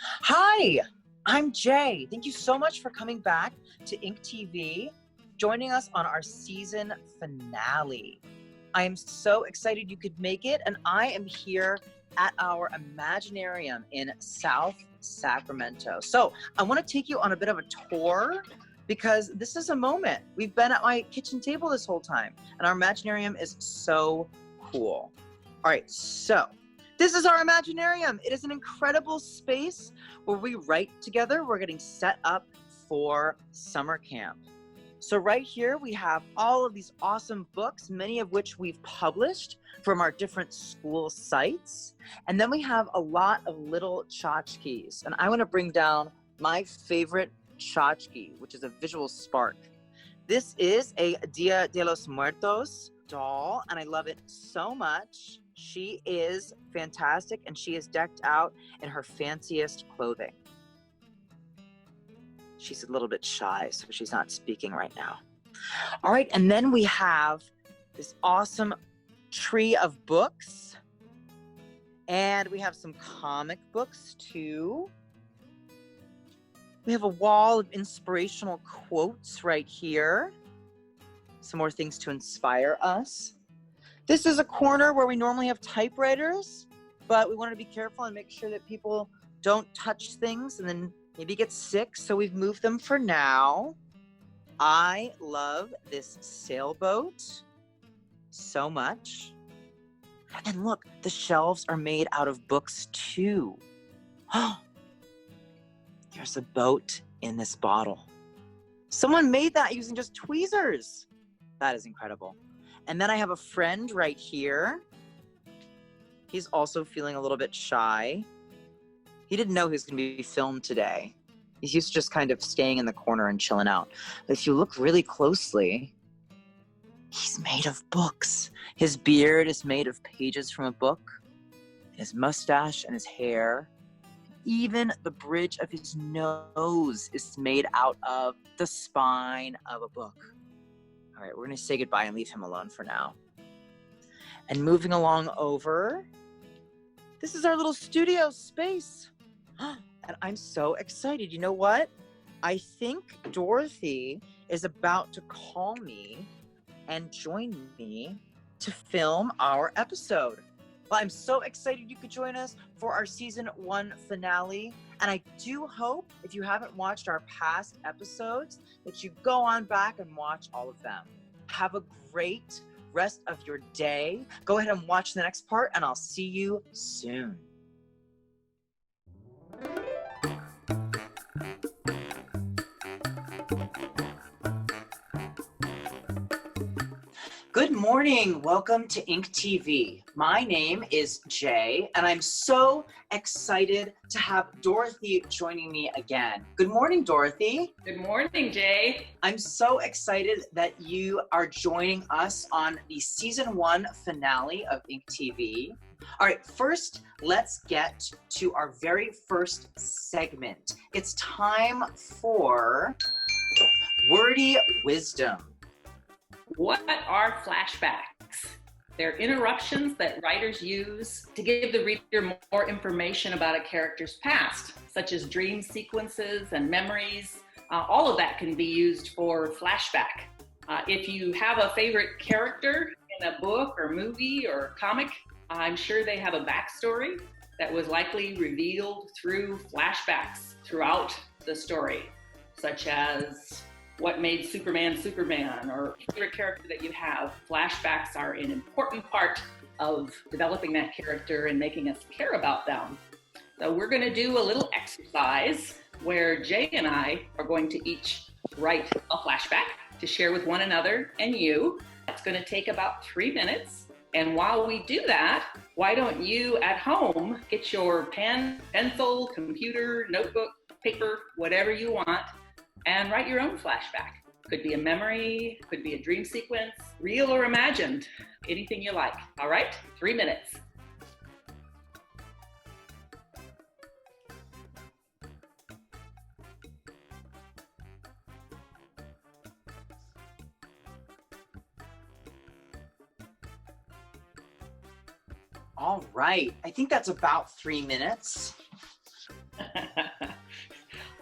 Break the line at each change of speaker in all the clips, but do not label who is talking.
Hi, I'm Jay. Thank you so much for coming back to Ink TV, joining us on our season finale. I am so excited you could make it, and I am here at our Imaginarium in South Sacramento. So I want to take you on a bit of a tour because this is a moment. We've been at my kitchen table this whole time, and our Imaginarium is so cool. All right, so this is our Imaginarium. It is an incredible space where we write together. We're getting set up for summer camp. So right here, we have all of these awesome books, many of which we've published from our different school sites. And then we have a lot of little tchotchkes. And I want to bring down my favorite tchotchke, which is a visual spark. This is a Dia de los Muertos doll, and I love it so much. She is fantastic, and she is decked out in her fanciest clothing. She's a little bit shy, so she's not speaking right now. All right, and then we have this awesome tree of books, and we have some comic books too. We have a wall of inspirational quotes right here. Some more things to inspire us. This is a corner where we normally have typewriters, but we wanted to be careful and make sure that people don't touch things and then maybe get sick, so we've moved them for now. I love this sailboat so much. And look, the shelves are made out of books too. Oh, there's a boat in this bottle. Someone made that using just tweezers. That is incredible. And then I have a friend right here. He's also feeling a little bit shy. He didn't know he was going to be filmed today. He's used to just kind of staying in the corner and chilling out. But if you look really closely, he's made of books. His beard is made of pages from a book. His mustache and his hair, even the bridge of his nose is made out of the spine of a book. All right, we're going to say goodbye and leave him alone for now. And moving along over, this is our little studio space. And I'm so excited. You know what? I think Dorothy is about to call me and join me to film our episode. Well, I'm so excited you could join us for our season 1 finale. And I do hope, if you haven't watched our past episodes, that you go on back and watch all of them. Have a great rest of your day. Go ahead and watch the next part, and I'll see you soon. Good morning. Welcome to Ink TV. My name is Jay, and I'm so excited to have Dorothy joining me again. Good morning, Dorothy.
Good morning, Jay.
I'm so excited that you are joining us on the season 1 finale of Ink TV. All right, first, let's get to our very first segment. It's time for Wordy Wisdom.
What are flashbacks? They're interruptions that writers use to give the reader more information about a character's past, such as dream sequences and memories. All of that can be used for flashback. If you have a favorite character in a book or movie or comic, I'm sure they have a backstory that was likely revealed through flashbacks throughout the story, such as what made Superman Superman, or favorite character that you have. Flashbacks are an important part of developing that character and making us care about them. So we're going to do a little exercise where Jay and I are going to each write a flashback to share with one another and you. It's going to take about 3 minutes. And while we do that, why don't you at home get your pen, pencil, computer, notebook, paper, whatever you want, and write your own flashback. Could be a memory, could be a dream sequence, real or imagined, anything you like. All right, 3 minutes.
All right, I think that's about 3 minutes.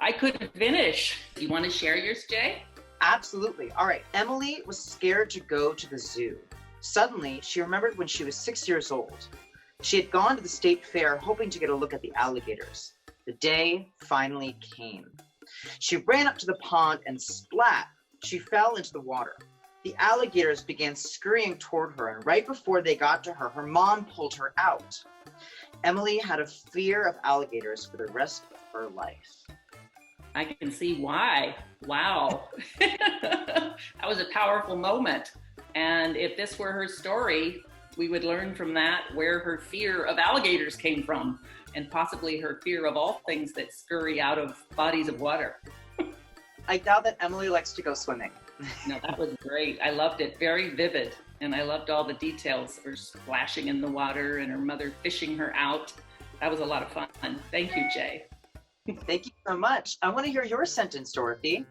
I couldn't finish. You want to share yours, Jay?
Absolutely. All right. Emily was scared to go to the zoo. Suddenly, she remembered when she was 6 years old. She had gone to the state fair hoping to get a look at the alligators. The day finally came. She ran up to the pond and splat, she fell into the water. The alligators began scurrying toward her, and right before they got to her, her mom pulled her out. Emily had a fear of alligators for the rest of her life.
I can see why. Wow. That was a powerful moment. And if this were her story, we would learn from that where her fear of alligators came from, and possibly her fear of all things that scurry out of bodies of water.
I doubt that Emily likes to go swimming.
No, that was great. I loved it. Very vivid. And I loved all the details. Her splashing in the water and her mother fishing her out. That was a lot of fun. Thank you, Jay.
Thank you so much. I want to hear your sentence, Dorothy.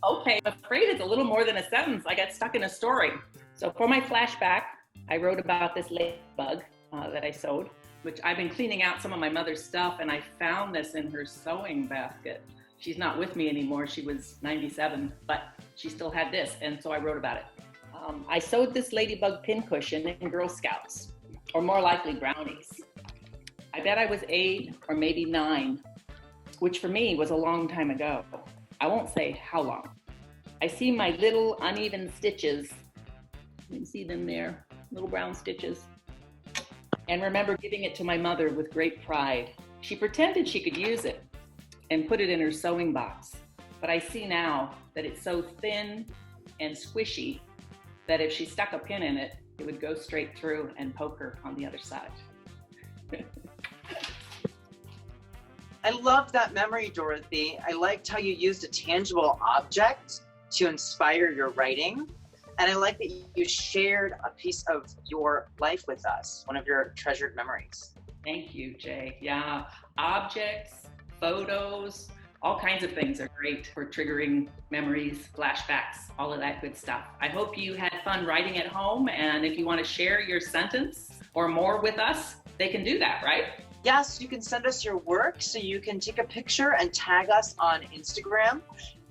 Okay, I'm afraid it's a little more than a sentence. I got stuck in a story. So for my flashback, I wrote about this ladybug that I sewed, which I've been cleaning out some of my mother's stuff, and I found this in her sewing basket. She's not with me anymore. She was 97, but she still had this, and so I wrote about it. I sewed this ladybug pincushion in Girl Scouts, or more likely brownies. I bet I was 8 or maybe 9, which for me was a long time ago. I won't say how long. I see my little uneven stitches. You can see them there, little brown stitches. And remember giving it to my mother with great pride. She pretended she could use it and put it in her sewing box. But I see now that it's so thin and squishy that if she stuck a pin in it, it would go straight through and poke her on the other side.
I loved that memory, Dorothy. I liked how you used a tangible object to inspire your writing. And I like that you shared a piece of your life with us, one of your treasured memories.
Thank you, Jay. Yeah, objects, photos, all kinds of things are great for triggering memories, flashbacks, all of that good stuff. I hope you had fun writing at home. And if you want to share your sentence or more with us, they can do that, right?
Yes, you can send us your work, so you can take a picture and tag us on Instagram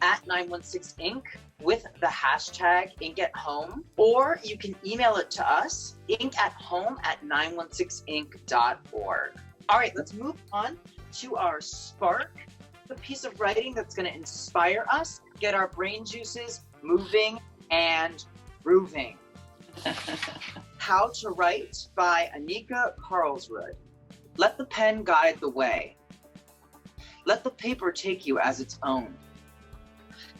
at 916inc with the hashtag inkathome, or you can email it to us, inkathome@916inc.org. All right, let's move on to our spark, the piece of writing that's going to inspire us, get our brain juices moving and grooving. How to Write by Anika Carlsrud. Let the pen guide the way. Let the paper take you as its own.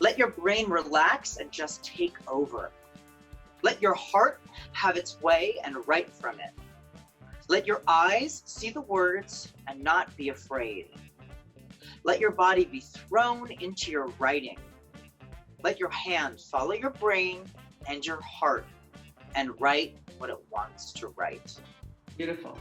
Let your brain relax and just take over. Let your heart have its way and write from it. Let your eyes see the words and not be afraid. Let your body be thrown into your writing. Let your hand follow your brain and your heart and write what it wants to write.
Beautiful.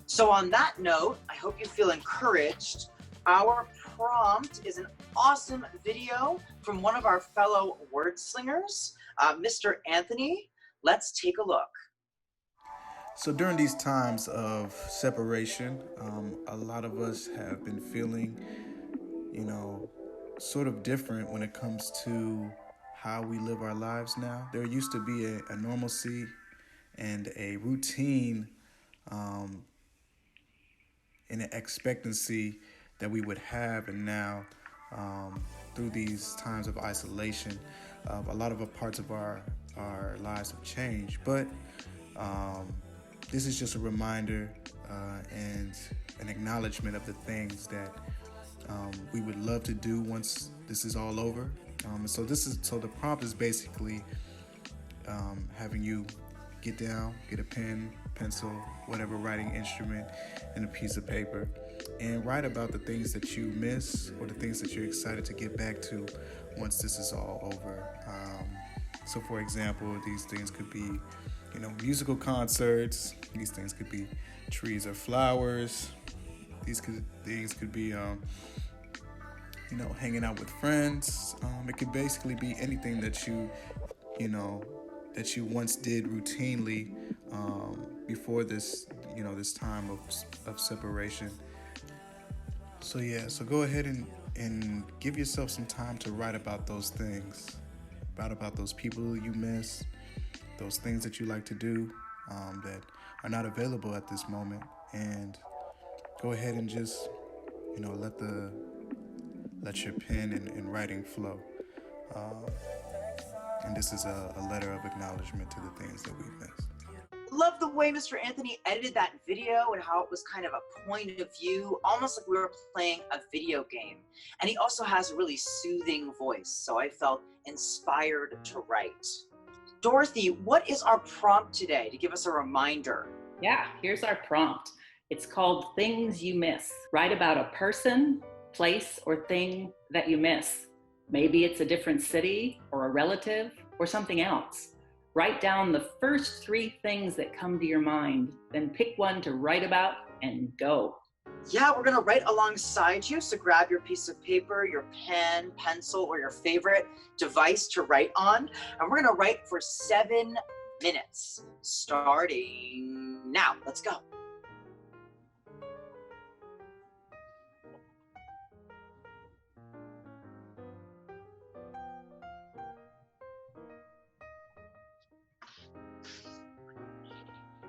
So on that note, I hope you feel encouraged. Our prompt is an awesome video from one of our fellow word slingers, Mr. Anthony. Let's take a look.
So during these times of separation, a lot of us have been feeling, sort of different when it comes to how we live our lives now. There used to be a normalcy and a routine and an expectancy that we would have, and now through these times of isolation, a lot of parts of our lives have changed. But this is just a reminder and an acknowledgement of the things that we would love to do once this is all over. So the prompt is basically having you get down, get a pen, pencil, whatever writing instrument, and a piece of paper, and write about the things that you miss or the things that you're excited to get back to once this is all over. So for example, these things could be, musical concerts. These things could be trees or flowers. Things could be, hanging out with friends. It could basically be anything that that you once did routinely before this, this time of separation. So go ahead and give yourself some time to write about those things, write about those people you miss, those things that you like to do that are not available at this moment, and go ahead and just let your pen and writing flow. Um, and this is a letter of acknowledgement to the things that we've missed.
Love the way Mr. Anthony edited that video and how it was kind of a point of view, almost like we were playing a video game. And he also has a really soothing voice, so I felt inspired to write. Dorothy, what is our prompt today to give us a reminder?
Yeah, here's our prompt. It's called Things You Miss. Write about a person, place, or thing that you miss. Maybe it's a different city or a relative or something else. Write down the first 3 things that come to your mind, then pick one to write about and go.
Yeah, we're gonna write alongside you, so grab your piece of paper, your pen, pencil, or your favorite device to write on, and we're gonna write for 7 minutes, starting now. Let's go.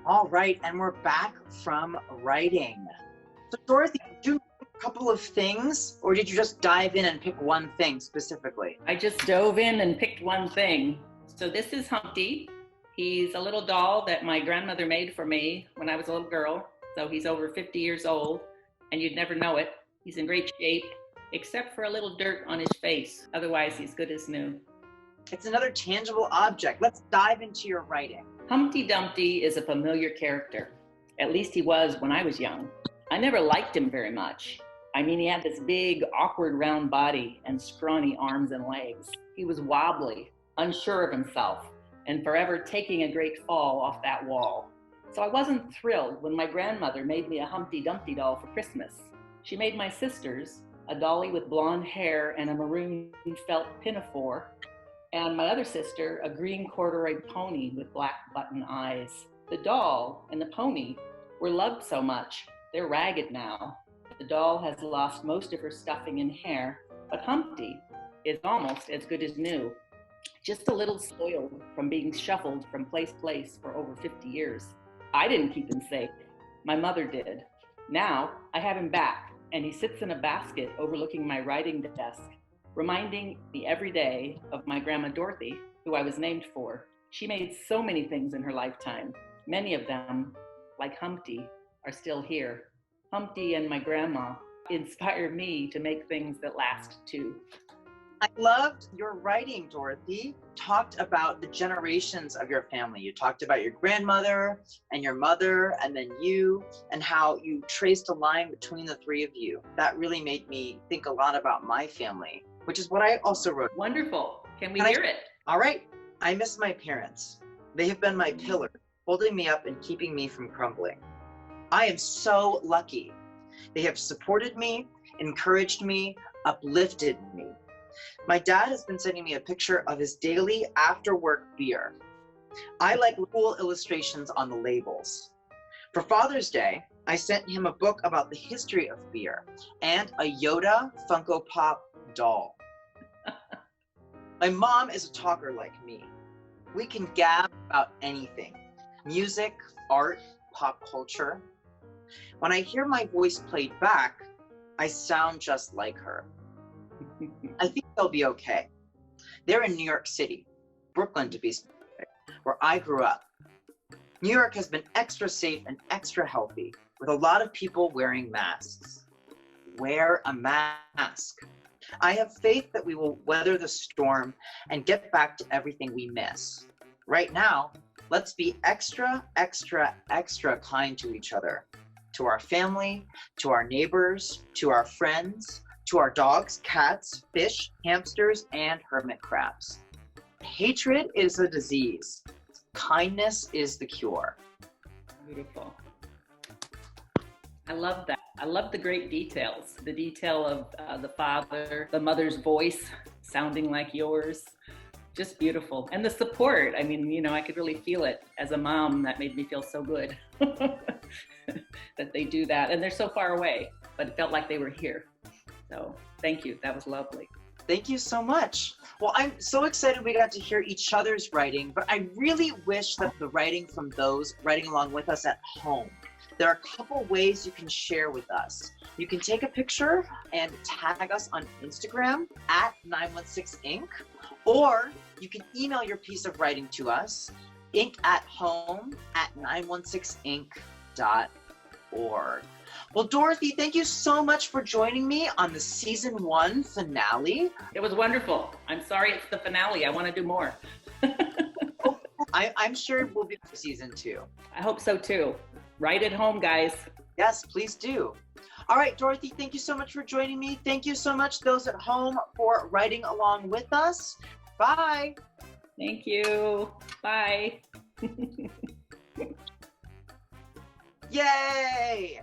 All right, and we're back from writing. So Dorothy, did you do a couple of things, or did you just dive in and pick one thing specifically?
I just dove in and picked one thing. So this is Humpty. He's a little doll that my grandmother made for me when I was a little girl. So he's over 50 years old, and you'd never know it. He's in great shape, except for a little dirt on his face. Otherwise, he's good as new.
It's another tangible object. Let's dive into your writing.
Humpty Dumpty is a familiar character. At least he was when I was young. I never liked him very much. I mean, he had this big, awkward round body and scrawny arms and legs. He was wobbly, unsure of himself, and forever taking a great fall off that wall. So I wasn't thrilled when my grandmother made me a Humpty Dumpty doll for Christmas. She made my sisters a dolly with blonde hair and a maroon felt pinafore, and my other sister a green corduroy pony with black button eyes. The doll and the pony were loved so much, they're ragged now. The doll has lost most of her stuffing and hair, but Humpty is almost as good as new. Just a little spoiled from being shuffled from place to place for over 50 years. I didn't keep him safe. My mother did. Now I have him back, and he sits in a basket overlooking my writing desk, reminding me every day of my Grandma Dorothy, who I was named for. She made so many things in her lifetime. Many of them, like Humpty, are still here. Humpty and my grandma inspired me to make things that last too.
I loved your writing, Dorothy. Talked about the generations of your family. You talked about your grandmother and your mother and then you, and how you traced a line between the 3 of you. That really made me think a lot about my family, which is what I also wrote.
Wonderful. Can we hear it?
All right. I miss my parents. They have been my pillar, holding me up and keeping me from crumbling. I am so lucky. They have supported me, encouraged me, uplifted me. My dad has been sending me a picture of his daily after-work beer. I like cool illustrations on the labels. For Father's Day, I sent him a book about the history of beer and a Yoda Funko Pop doll. My mom is a talker like me. We can gab about anything: music, art, pop culture. When I hear my voice played back, I sound just like her. I think they'll be okay. They're in New York City, Brooklyn to be specific, where I grew up. New York has been extra safe and extra healthy, with a lot of people wearing masks. Wear a mask. I have faith that we will weather the storm and get back to everything we miss. Right now, let's be extra, extra, extra kind to each other, to our family, to our neighbors, to our friends, to our dogs, cats, fish, hamsters, and hermit crabs. Hatred is a disease. Kindness is the cure.
Beautiful. I love that. I love the great details. The detail of the father, the mother's voice sounding like yours. Just beautiful. And the support. I mean, you know, I could really feel it as a mom. That made me feel so good that they do that. And they're so far away. but it felt like they were here. So thank you. That was lovely.
Thank you so much. Well, I'm so excited we got to hear each other's writing, but I really wish that the writing from those writing along with us at home. There are a couple ways you can share with us. You can take a picture and tag us on Instagram at 916inc, or you can email your piece of writing to us, inkathome@916inc.org. Well, Dorothy, thank you so much for joining me on the season 1 finale.
It was wonderful. I'm sorry it's the finale. I want to do more.
I'm sure we'll be for season 2.
I hope so too. Write at home, guys.
Yes, please do. All right, Dorothy, thank you so much for joining me. Thank you so much, those at home, for writing along with us. Bye.
Thank you. Bye.
Yay!